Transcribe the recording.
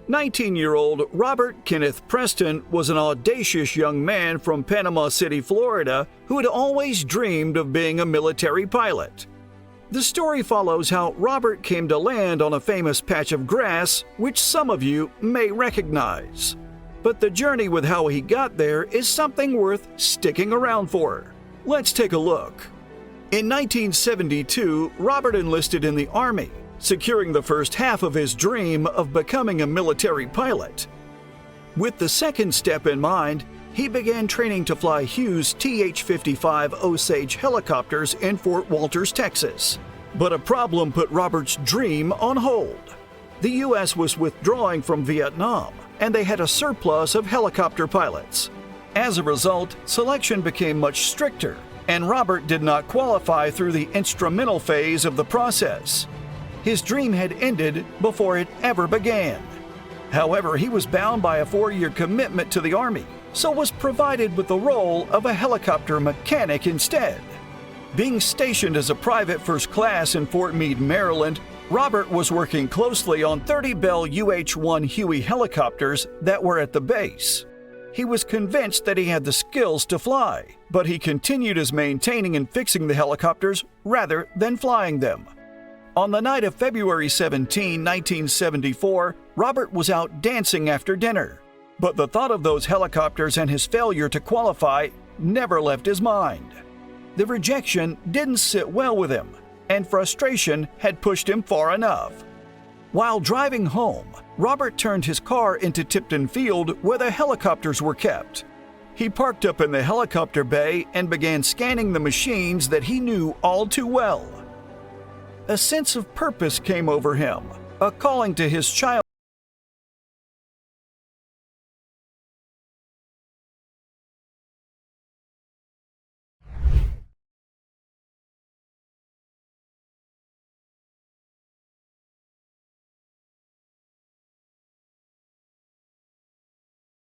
19-year-old Robert Kenneth Preston was an audacious young man from Panama City, Florida, who had always dreamed of being a military pilot. The story follows how Robert came to land on a famous patch of grass, which some of you may recognize. But the journey with how he got there is something worth sticking around for. Let's take a look. In 1972, Robert enlisted in the Army, securing the first half of his dream of becoming a military pilot. With the second step in mind, he began training to fly Hughes TH-55 Osage helicopters in Fort Walters, Texas. But a problem put Robert's dream on hold. The U.S. was withdrawing from Vietnam, and they had a surplus of helicopter pilots. As a result, selection became much stricter, and Robert did not qualify through the instrumental phase of the process. His dream had ended before it ever began. However, he was bound by a 4-year commitment to the Army, so was provided with the role of a helicopter mechanic instead. Being stationed as a private first class in Fort Meade, Maryland, Robert was working closely on 30 Bell UH-1 Huey helicopters that were at the base. He was convinced that he had the skills to fly, but he continued as maintaining and fixing the helicopters rather than flying them. On the night of February 17, 1974, Robert was out dancing after dinner. But the thought of those helicopters and his failure to qualify never left his mind. The rejection didn't sit well with him, and frustration had pushed him far enough. While driving home, Robert turned his car into Tipton Field where the helicopters were kept. He parked up in the helicopter bay and began scanning the machines that he knew all too well. A sense of purpose came over him, a calling to his childhood.